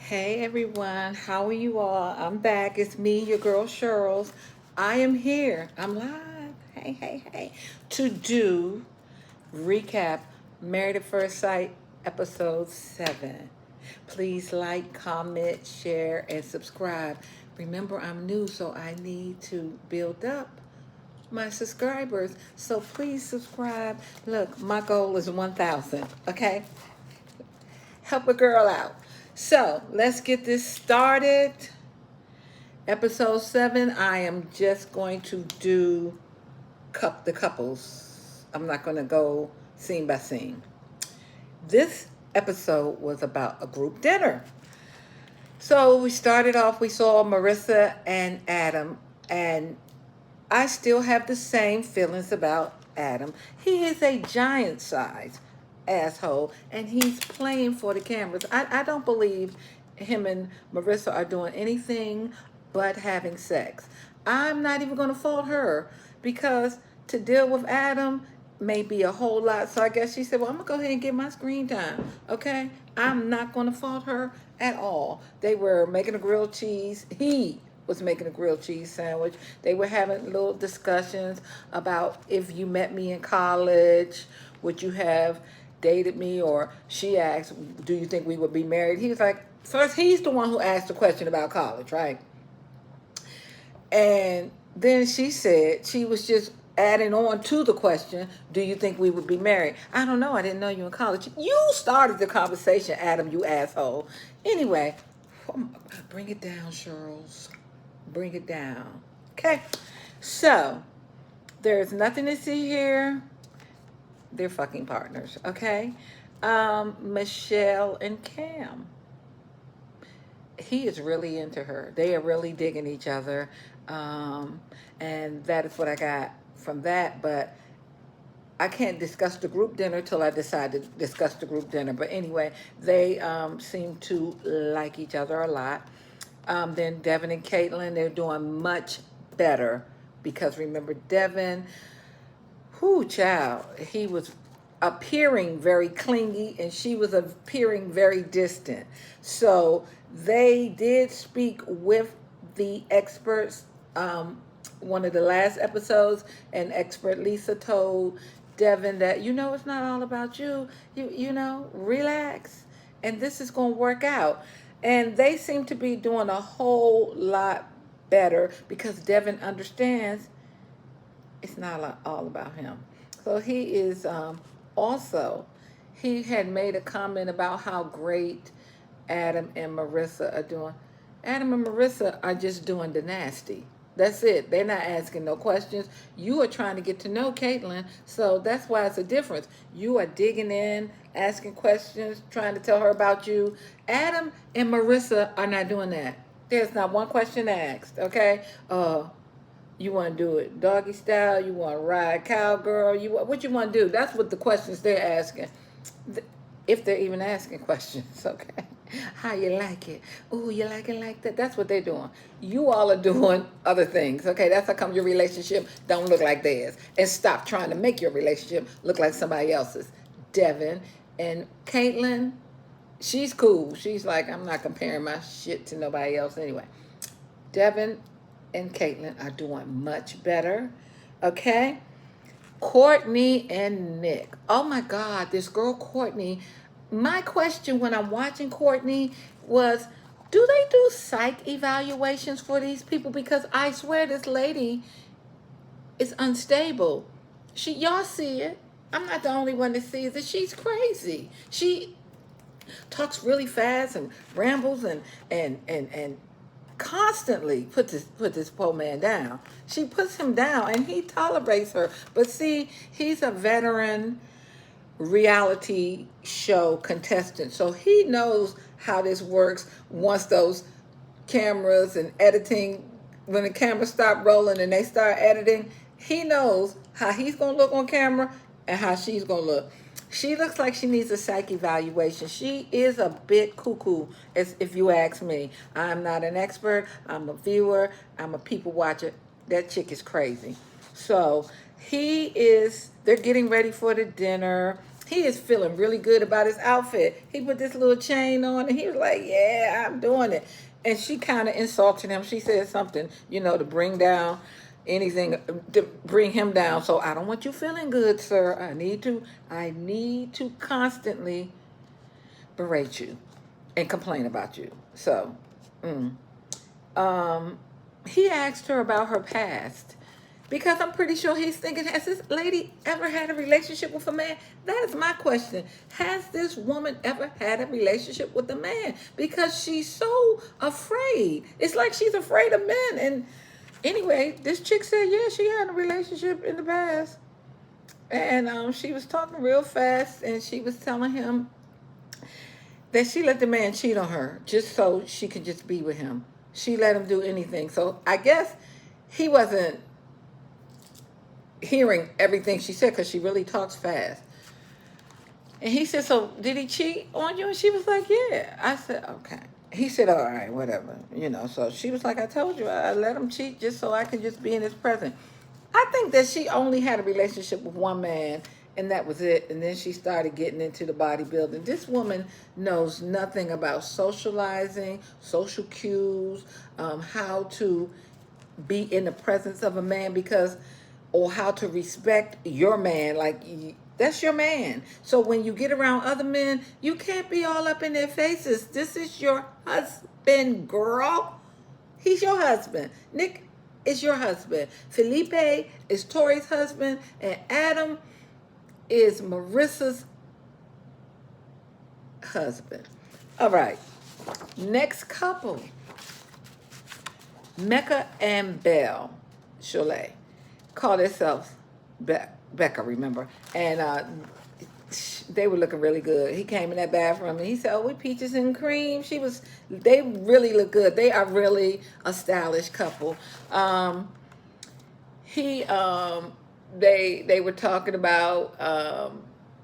Hey everyone, how are you all? I'm back. It's me, your girl Cheryl's. I am here. I'm live. Hey, to do recap Married at First Sight episode 7. Please like, comment, share, and subscribe. Remember, I'm new, so I need to build up my subscribers. So please subscribe. Look, my goal is 1,000. Okay, help a girl out. So let's get this started. Episode 7, I am just going to do the couples. I'm not going to go scene by scene. This episode was about a group dinner. So we started off, we saw Marissa and Adam, and I still have the same feelings about Adam. He is a giant size asshole, and he's playing for the cameras. I don't believe him and Marissa are doing anything but having sex. I'm not even going to fault her because to deal with Adam may be a whole lot. So I guess she said, well, I'm going to go ahead and get my screen time. Okay? I'm not going to fault her at all. They were making a grilled cheese. He was making a grilled cheese sandwich. They were having little discussions about if you met me in college, would you have dated me? Or she asked, do you think we would be married? He was like, first, he's the one who asked the question about college, right? And then she said she was just adding on to the question, do you think we would be married? I don't know. I didn't know you in college. You started the conversation, Adam, you asshole. Anyway, bring it down, Charles. Bring it down. Okay. So, there's nothing to see here. They're fucking partners, okay? Michelle and Cam. He is really into her. They are really digging each other. And that is what I got from that. But I can't discuss the group dinner till I decide to discuss the group dinner. But anyway, they seem to like each other a lot. Then Devin and Caitlin, they're doing much better because remember Devin, whoo child, he was appearing very clingy and she was appearing very distant. So they did speak with the experts. One of the last episodes, and expert Lisa told Devin that it's not all about you. You relax, and this is going to work out. And they seem to be doing a whole lot better because Devin understands it's not all about him. So he is also, he had made a comment about how great Adam and Marissa are doing. Adam and Marissa are just doing the nasty. That's it. They're not asking no questions. You are trying to get to know Caitlin, so that's why it's a difference. You are digging in, asking questions, trying to tell her about you. Adam and Marissa are not doing that. There's not one question asked, okay? You want to do it doggy style? You want to ride cowgirl? What you want to do? That's what the questions they're asking. If they're even asking questions, okay? How you like it? Oh, you like it like that? That's what they're doing. You all are doing other things, okay? That's how come your relationship don't look like theirs. And stop trying to make your relationship look like somebody else's. Devin and Caitlin, she's cool. She's like, I'm not comparing my shit to nobody else anyway. Devin and Caitlin are doing much better, okay? Courtney and Nick. Oh my God, this girl Courtney. My question when I'm watching Courtney was, do they do psych evaluations for these people? Because I swear this lady is unstable. Y'all see it. I'm not the only one that sees it. She's crazy. She talks really fast and rambles and constantly put this poor man down. She puts him down and he tolerates her. But see, he's a veteran reality show contestant. So he knows how this works once those cameras and editing, when the cameras stop rolling and they start editing, he knows how he's going to look on camera and how she's going to look. She looks like she needs a psych evaluation. She is a bit cuckoo, as if you ask me. I'm not an expert. I'm a viewer. I'm a people watcher. That chick is crazy. So they're getting ready for the dinner. He is feeling really good about his outfit. He put this little chain on and he was like, yeah, I'm doing it. And she kind of insulted him. She said something, to bring down anything, to bring him down. So I don't want you feeling good, sir. I need to constantly berate you and complain about you. So, um, he asked her about her past because I'm pretty sure he's thinking, has this lady ever had a relationship with a man? That is my question. Has this woman ever had a relationship with a man? Because she's so afraid. It's like she's afraid of men. And anyway, this chick said, yeah, she had a relationship in the past. And she was talking real fast and she was telling him that she let the man cheat on her just so she could just be with him. She let him do anything. So I guess he wasn't hearing everything she said because she really talks fast. And he said, so did he cheat on you? And she was like, yeah. I said, okay. He said, all right, whatever. So she was like, I told you, I let him cheat just so I could just be in his presence. I think that she only had a relationship with one man and that was it. And then she started getting into the bodybuilding. This woman knows nothing about socializing, social cues, how to be in the presence of a man or how to respect your man. Like, that's your man. So when you get around other men, you can't be all up in their faces. This is your husband, girl. He's your husband. Nick is your husband. Felipe is Tori's husband. And Adam is Marissa's husband. All right. Next couple. Mecca and Belle Cholet call themselves Becca, remember? And they were looking really good. He came in that bathroom and he said, oh, we peaches and cream. They really look good. They are really a stylish couple. They were talking about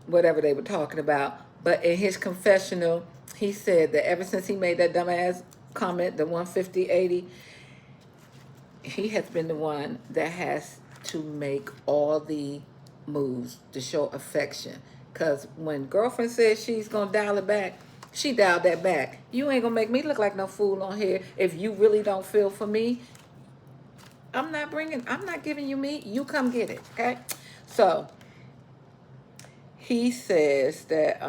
whatever they were talking about. But in his confessional, he said that ever since he made that dumbass comment, the 150/80, he has been the one that has to make all the moves to show affection. Because when girlfriend says she's going to dial it back, she dialed that back. You ain't going to make me look like no fool on here. If you really don't feel for me, I'm not giving you me. You come get it, okay? So he says that,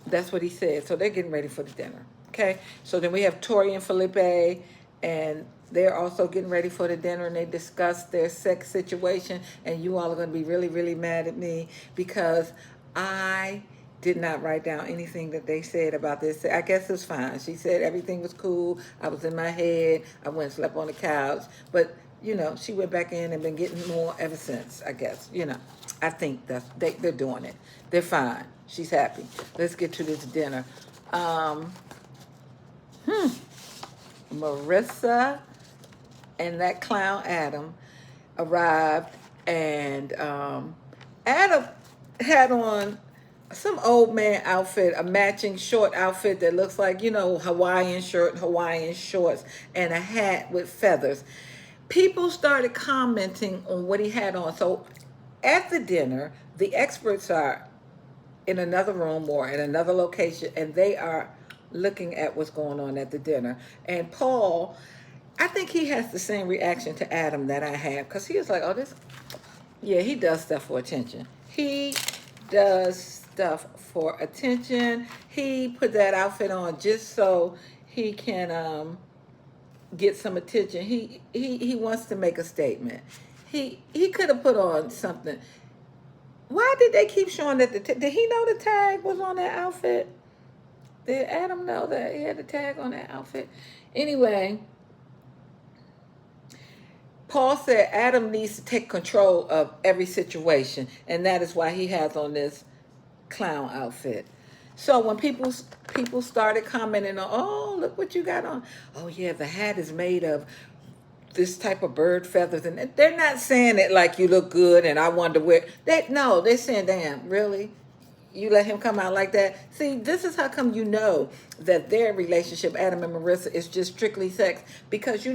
that's what he said. So they're getting ready for the dinner, okay? So then we have Tori and Felipe, and they're also getting ready for the dinner, and they discuss their sex situation, and you all are going to be really, really mad at me because I did not write down anything that they said about this. I guess it's fine. She said everything was cool. I was in my head. I went and slept on the couch. But, she went back in and been getting more ever since, I guess. I think they're doing it. They're fine. She's happy. Let's get to this dinner. Marissa and that clown Adam arrived, and Adam had on some old man outfit, a matching short outfit that looks like, Hawaiian shirt, Hawaiian shorts, and a hat with feathers. People started commenting on what he had on. So at the dinner, the experts are in another room or in another location, and they are looking at what's going on at the dinner. And Paul, I think he has the same reaction to Adam that I have, because he was like, he does stuff for attention. He does stuff for attention. He put that outfit on just so he can get some attention. He wants to make a statement. He could have put on something. Why did they keep showing that did he know the tag was on that outfit? Did Adam know that he had the tag on that outfit? Anyway, Paul said Adam needs to take control of every situation, and that is why he has on this clown outfit. So when people started commenting on, oh, look what you got on. Oh, yeah, the hat is made of this type of bird feathers. And they're not saying it like you look good and I wonder where. They're saying, damn, really? You let him come out like that? See, this is how come that their relationship, Adam and Marissa, is just strictly sex. Because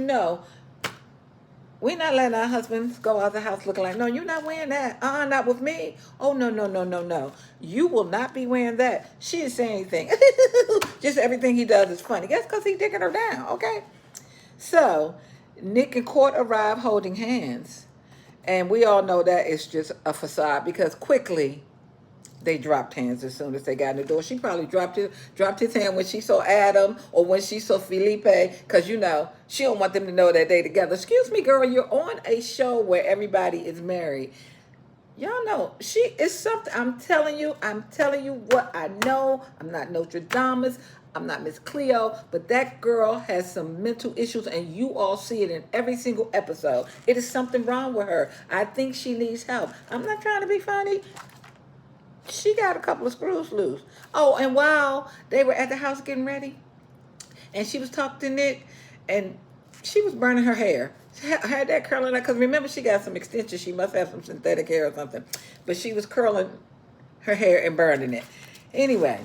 We not letting our husbands go out the house looking like, no, you're not wearing that. Not with me. Oh, no, no, no, no, no. You will not be wearing that. She didn't say anything. Just everything he does is funny. That's because he's digging her down, okay? So, Nick and Court arrive holding hands. And we all know that it's just a facade because quickly they dropped hands as soon as they got in the door. She probably dropped his hand when she saw Adam or when she saw Felipe, because she don't want them to know that they together. Excuse me, girl, you're on a show where everybody is married. Y'all know she is something. I'm telling you what I know. I'm not Notre Dame. I'm not Miss Cleo, but that girl has some mental issues, and you all see it in every single episode. It is something wrong with her. I think she needs help. I'm not trying to be funny. She got a couple of screws loose. Oh, and while they were at the house getting ready, and she was talking to Nick, and she was burning her hair. She had that curling out, because remember, she got some extensions. She must have some synthetic hair or something. But she was curling her hair and burning it. Anyway,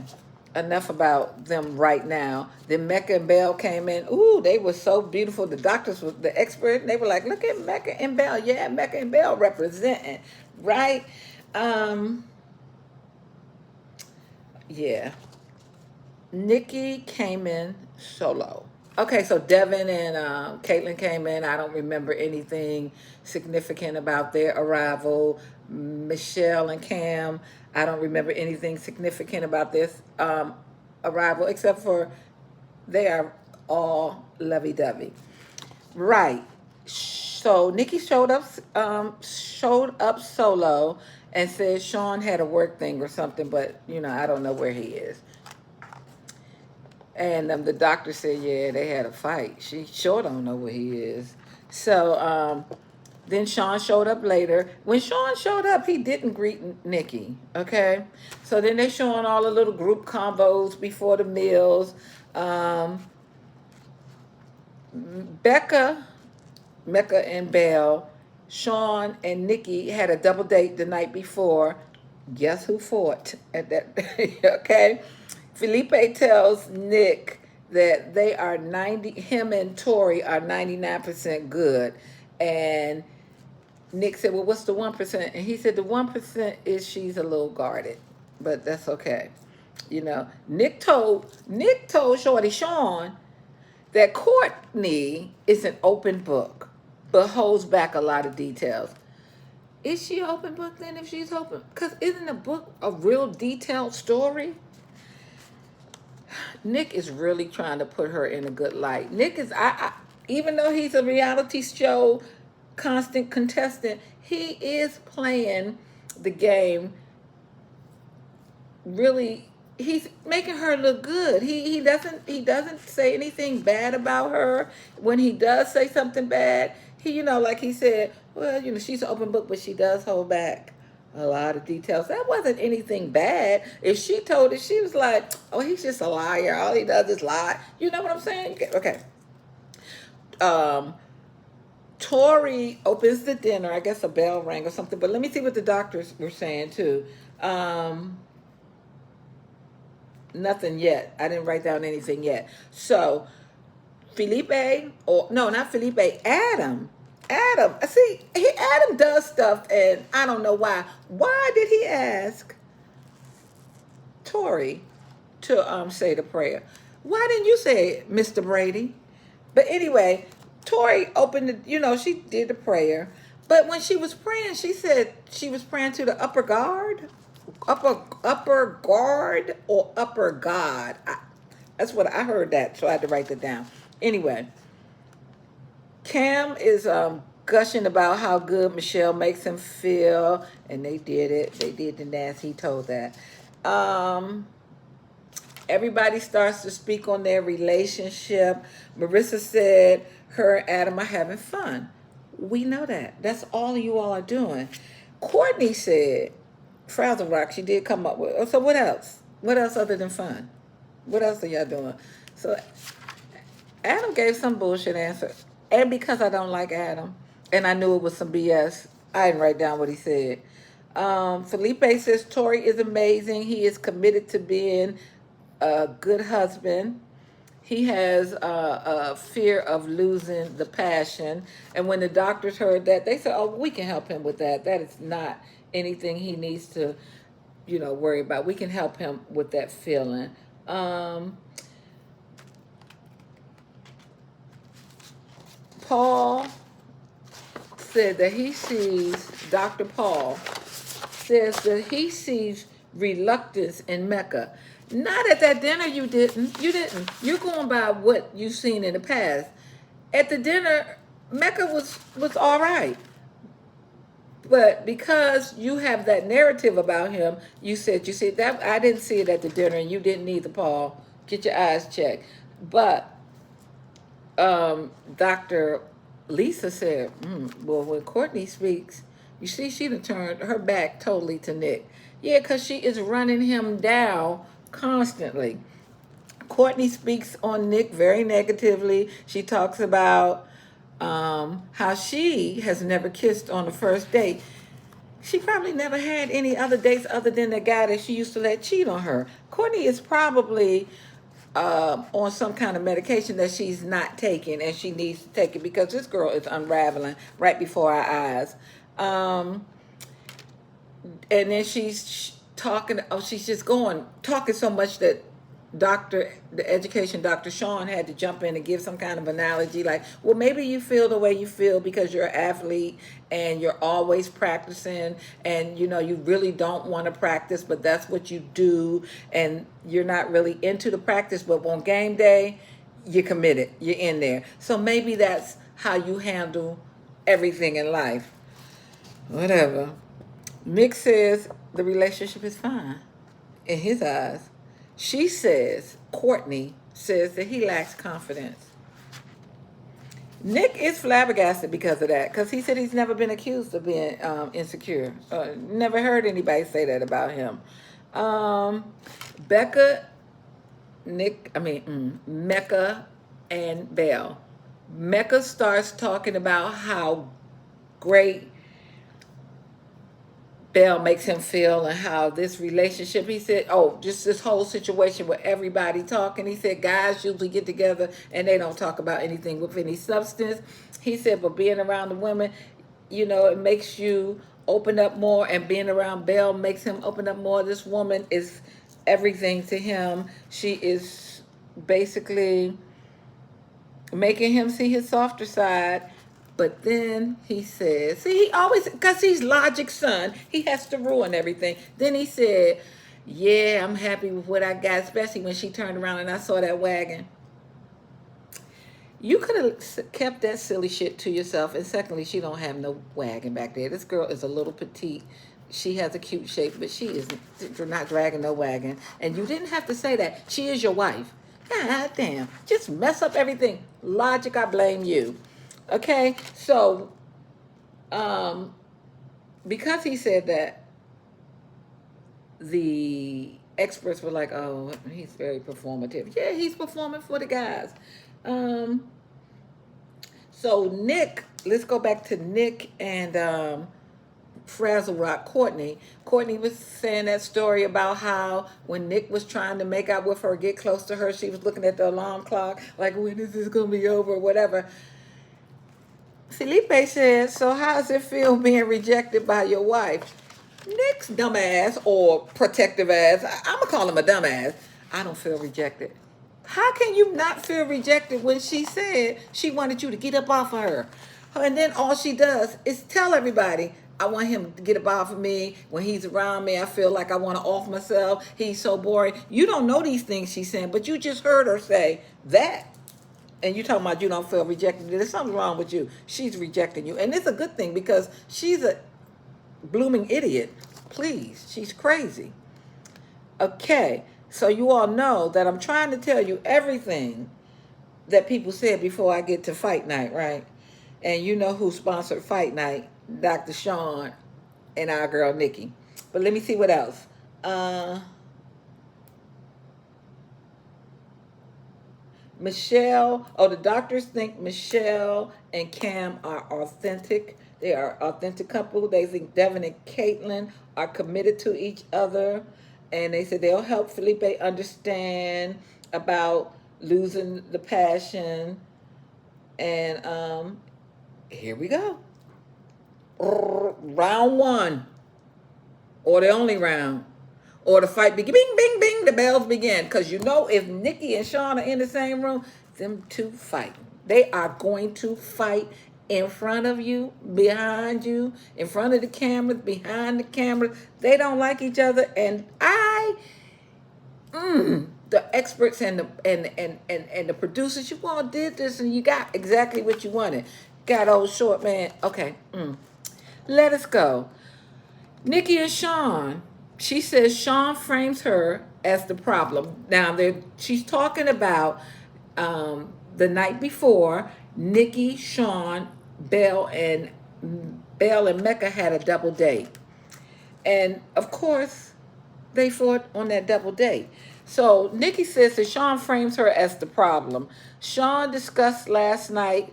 enough about them right now. Then Mecca and Belle came in. Ooh, they were so beautiful. The doctors was the expert. They were like, look at Mecca and Belle. Yeah, Mecca and Belle representing, right? Yeah. Nikki came in solo. Okay, so Devin and Caitlin came in. I don't remember anything significant about their arrival. Michelle and Cam, I don't remember anything significant about this arrival, except for they are all lovey-dovey. Right. So Nikki showed up solo and said Sean had a work thing or something, but I don't know where he is. And the doctor said, yeah, they had a fight. She sure don't know where he is. So then Sean showed up later. When Sean showed up, he didn't greet Nikki, okay? So then they showing all the little group combos before the meals. Mecca and Belle, Sean and Nikki had a double date the night before. Guess who fought at that? Okay. Felipe tells Nick that they are him and Tori are 99% good. And Nick said, well, what's the 1%? And he said, the 1% is she's a little guarded, but that's okay. Nick told Shorty Sean that Courtney is an open book, but holds back a lot of details. Is she an open book then if she's open? Because isn't a book a real detailed story? Nick is really trying to put her in a good light. Nick is, even though he's a reality show constant contestant, he is playing the game really. He's making her look good. He doesn't say anything bad about her. When he does say something bad, he like he said, well, she's an open book, but she does hold back a lot of details. That wasn't anything bad. If she told it, she was like, oh, he's just a liar. All he does is lie. You know what I'm saying? Okay. Tori opens the dinner. I guess a bell rang or something. But let me see what the doctors were saying too. Nothing yet. I didn't write down anything yet. So Felipe, or no, not Felipe, Adam. See, Adam does stuff, and I don't know why. Why did he ask Tori to say the prayer? Why didn't you say it, Mr. Brady? But anyway, Tori opened the, she did the prayer. But when she was praying, she said she was praying to the upper guard, upper guard or upper God. That's what I heard that, so I had to write that down. Anyway, Cam is gushing about how good Michelle makes him feel, and they did it. They did the nasty. He told that. Everybody starts to speak on their relationship. Marissa said her and Adam are having fun. We know that. That's all you all are doing. Courtney said, Frazzle Rock, she did come up with, so what else? What else other than fun? What else are y'all doing? So Adam gave some bullshit answer. And because I don't like Adam, and I knew it was some BS, I didn't write down what he said. Felipe says Tori is amazing. He is committed to being a good husband. He has a fear of losing the passion. And when the doctors heard that, they said, "Oh, we can help him with that. That is not anything he needs to, worry about. We can help him with that feeling." Um, Paul said that he sees, Dr. Paul says that he sees reluctance in Mecca. Not at that dinner, you didn't. You didn't. You're going by what you've seen in the past. At the dinner, Mecca was all right. But because you have that narrative about him, you said, you see, that I didn't see it at the dinner, and you didn't either, Paul. Get your eyes checked. But Dr. Lisa said, well, when Courtney speaks, you see, she done turned her back totally to Nick. Yeah, because she is running him down constantly. Courtney speaks on Nick very negatively. She talks about how she has never kissed on the first date. She probably never had any other dates other than the guy that she used to let cheat on her. Courtney is probably on some kind of medication that she's not taking, and she needs to take it because this girl is unraveling right before our eyes. And then she's talking, she's just talking so much that the education Dr. Sean had to jump in and give some kind of analogy like, well, maybe you feel the way you feel because you're an athlete and you're always practicing, and you really don't want to practice, but that's what you do, and you're not really into the practice, but on game day you're committed, you're in there. So maybe that's how you handle everything in life. Whatever. Nick says the relationship is fine in his eyes. She says, Courtney says that he lacks confidence. Nick is flabbergasted because of that, because he said he's never been accused of being insecure. Never heard anybody say that about him. Becca, Mecca and Belle. Mecca starts talking about how great Belle makes him feel and how this relationship, he said, just this whole situation with everybody talking. He said guys usually get together and they don't talk about anything with any substance. He said, but being around the women, it makes you open up more, and being around Belle makes him open up more. This woman is everything to him. She is basically making him see his softer side. But then he says, see, he always, because he's Logic's son, he has to ruin everything. Then he said, yeah, I'm happy with what I got, especially when she turned around and I saw that wagon. You could have kept that silly shit to yourself. And secondly, she don't have no wagon back there. This girl is a little petite. She has a cute shape, but she is not dragging no wagon. And you didn't have to say that. She is your wife. God damn. Just mess up everything. Logic, I blame you. Okay, so because he said that, the experts were like, oh, he's very performative. Yeah, he's performing for the guys. So Nick, let's go back to Nick and Frazzle Rock Courtney. Courtney was saying that story about how when Nick was trying to make out with her, get close to her, she was looking at the alarm clock, like, when is this going to be over, or whatever. Felipe says, so how does it feel being rejected by your wife? Nick's dumbass, or protective ass, I'm going to call him a dumbass. I don't feel rejected. How can you not feel rejected when she said she wanted you to get up off of her? And then all she does is tell everybody, I want him to get up off of me. When he's around me, I feel like I want to off myself. He's so boring. You don't know these things she's saying, but you just heard her say that. And you talking about you don't feel rejected. There's something wrong with you. She's rejecting you. And it's a good thing because she's a blooming idiot. Please, she's crazy. Okay, so you all know that I'm trying to tell you everything that people said before I get to fight night, right? And you know who sponsored fight night? Dr. Sean and our girl Nikki. But let me see what else. Michelle, the doctors think Michelle and Cam are authentic. They are an authentic couple. They think Devin and Caitlin are committed to each other. And they said they'll help Felipe understand about losing the passion, and here we go. Round one, or the only round, or the fight begin. Bing, bing, bing. The bells begin. Because you know, if Nikki and Sean are in the same room, them two fight. They are going to fight in front of you, behind you, in front of the cameras, behind the cameras. They don't like each other, and the experts and the producers, you all did this, and you got exactly what you wanted. Got old short man. Okay, let us go. Nikki and Sean. She says Sean frames her as the problem. Now she's talking about the night before. Nikki, Sean, Belle, and Mecca had a double date, and of course, they fought on that double date. So Nikki says that Sean frames her as the problem. Sean discussed last night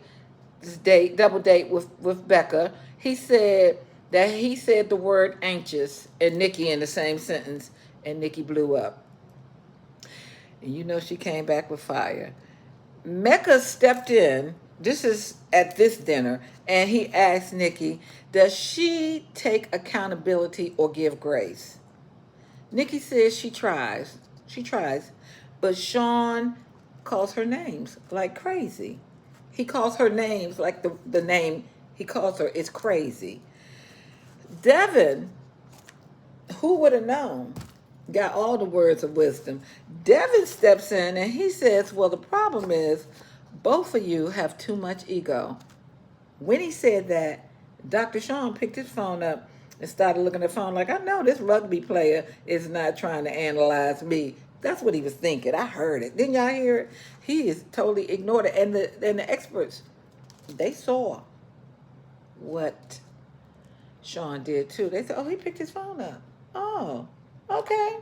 this double date with Becca. He said the word anxious and Nikki in the same sentence, and Nikki blew up. And you know she came back with fire. Mecca stepped in. This is at this dinner, and he asked Nikki, does she take accountability or give grace? Nikki says she tries. She tries. But Sean calls her names like crazy. He calls her names like the name he calls her is crazy. Devin, who would have known, got all the words of wisdom. Devin steps in and he says, well, the problem is both of you have too much ego. When he said that, Dr. Sean picked his phone up and started looking at the phone like, I know this rugby player is not trying to analyze me. That's what he was thinking. I heard it. Didn't y'all hear it? He is totally ignored it. And the experts, they saw what Sean did too. They said, oh, he picked his phone up. Oh, okay.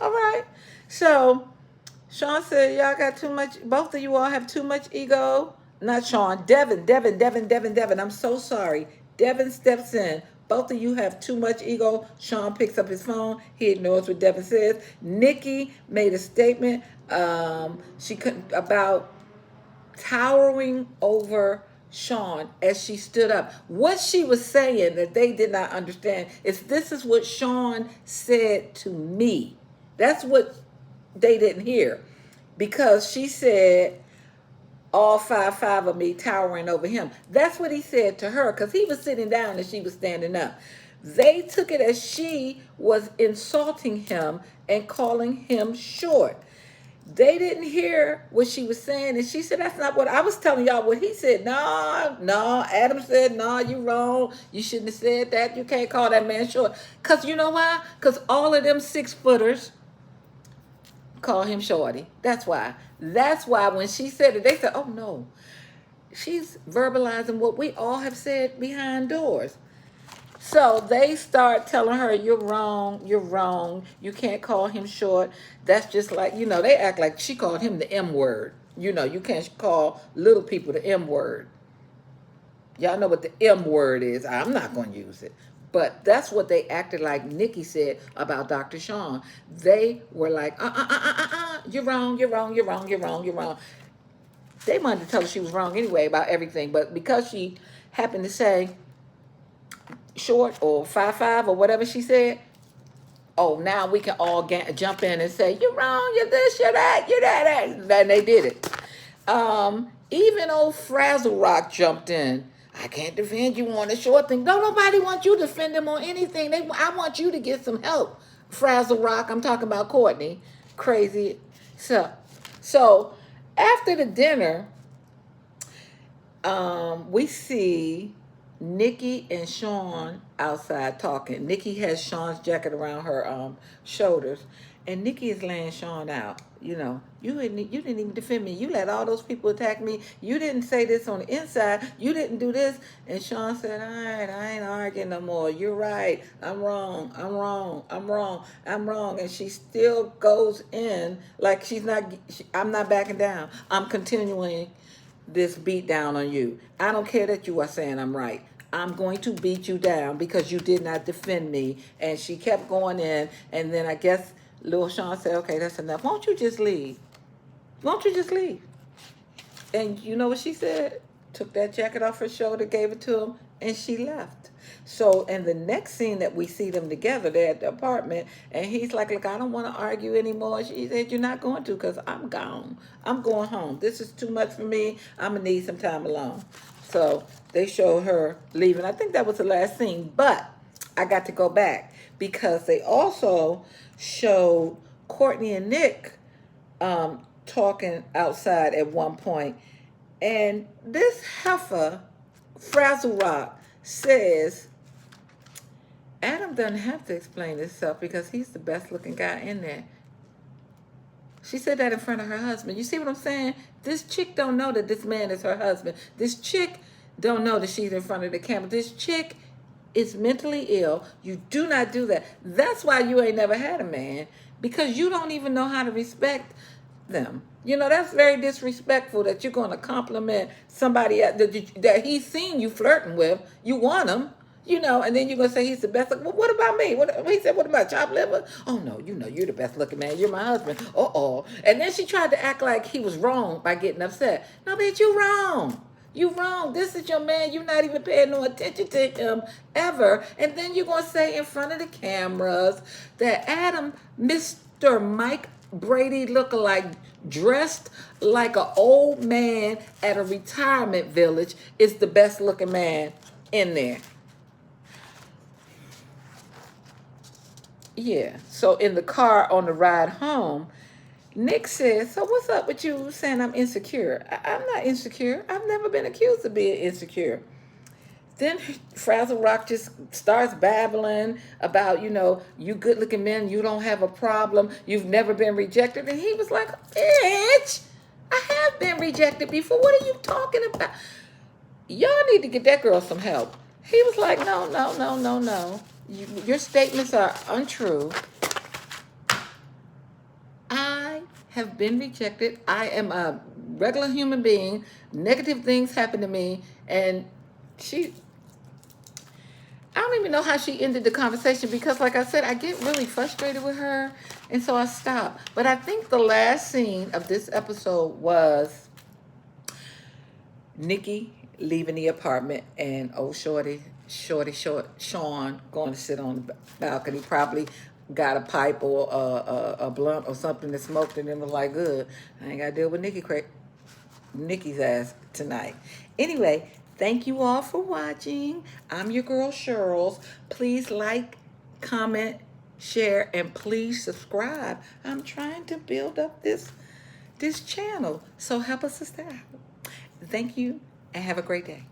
All right. So Sean said, y'all got too much, both of you all have too much ego. Not Sean, Devin. I'm so sorry. Devin steps in. Both of you have too much ego. Sean picks up his phone. He ignores what Devin says. Nikki made a statement she couldn't about towering over Sean as she stood up. What she was saying that they did not understand is this is what Sean said to me. That's what they didn't hear. Because she said, all five of me towering over him. That's what he said to her because he was sitting down and she was standing up. They took it as she was insulting him and calling him short. They didn't hear what she was saying, and she said, that's not what I was telling y'all. What he said, no, Adam said, no, you wrong. You shouldn't have said that. You can't call that man short. Because you know why? Because all of them 6-footers call him shorty. That's why. That's why when she said it, they said, oh no, she's verbalizing what we all have said behind doors. So they start telling her, you're wrong, you can't call him short. That's just like, they act like she called him the M word. You can't call little people the M word. Y'all know what the M word is. I'm not going to use it. But that's what they acted like Nikki said about Dr. Sean. They were like, you're wrong. They wanted to tell her she was wrong anyway about everything. But because she happened to say short or 5'5" or whatever she said, oh, now we can all jump in and say, you're wrong, you're this, you're that, you're that. And they did it. Even old Frazzle Rock jumped in. I can't defend you on a short thing. No, nobody wants you to defend them on anything. I want you to get some help. Frazzle Rock, I'm talking about Courtney. Crazy. So after the dinner, we see Nikki and Sean outside talking. Nikki has Sean's jacket around her shoulders, and Nikki is laying Sean out. You didn't even defend me. You let all those people attack me. You didn't say this on the inside. You didn't do this. And Sean said, all right, I ain't arguing no more. You're right. I'm wrong. And she still goes in like I'm not backing down. I'm continuing this beat down on you. I don't care that you are saying I'm right. I'm going to beat you down because you did not defend me. And she kept going in. And then I guess Lil Sean said, okay, that's enough. Won't you just leave? Won't you just leave? And you know what she said? Took that jacket off her shoulder, gave it to him, and she left. So, in the next scene that we see them together, they're at the apartment, and he's like, "Look, I don't want to argue anymore." She said, "You're not going to, because I'm gone. I'm going home. This is too much for me. I'm going to need some time alone." So, they show her leaving. I think that was the last scene, but I got to go back because they also showed Courtney and Nick talking outside at one point, and this heifer, Frazzle Rock, says Adam doesn't have to explain himself because he's the best looking guy in there. She said that in front of her husband. You see what I'm saying? This chick don't know that this man is her husband. This chick don't know that she's in front of the camera. This chick is mentally ill. You do not do that. That's why you ain't never had a man, because you don't even know how to respect them. You know, that's very disrespectful that you're going to compliment somebody that he's seen you flirting with. You want him, you know, and then you're going to say he's the best. Well, what about me? He said, what about chopped liver? Oh, no, you know, you're the best looking man. You're my husband. Uh-oh. And then she tried to act like he was wrong by getting upset. No, bitch, you wrong. You wrong. This is your man. You're not even paying no attention to him ever. And then you're going to say in front of the cameras that Adam, Mr. Mike Brady lookalike, dressed like an old man at a retirement village, is the best looking man in there. Yeah. So in the car on the ride home, Nick says, "So what's up with you saying I'm insecure?" I'm not insecure. I've never been accused of being insecure. Then Frazzle Rock just starts babbling about, you know, you good looking men, you don't have a problem, you've never been rejected. And he was like, "Bitch, I have been rejected before. What are you talking about? Y'all need to get that girl some help." He was like, "No, no, no, no, no. Your statements are untrue. I have been rejected. I am a regular human being. Negative things happen to me." And I don't even know how she ended the conversation because, like I said, I get really frustrated with her, and so I stopped. But I think the last scene of this episode was Nikki leaving the apartment and old Sean going to sit on the balcony, probably got a pipe or a blunt or something to smoke, and then was like, "Good, I ain't got to deal with Nikki's ass tonight." Anyway, thank you all for watching. I'm your girl, Cheryl. Please like, comment, share, and please subscribe. I'm trying to build up this channel, so help us sister out. Thank you, and have a great day.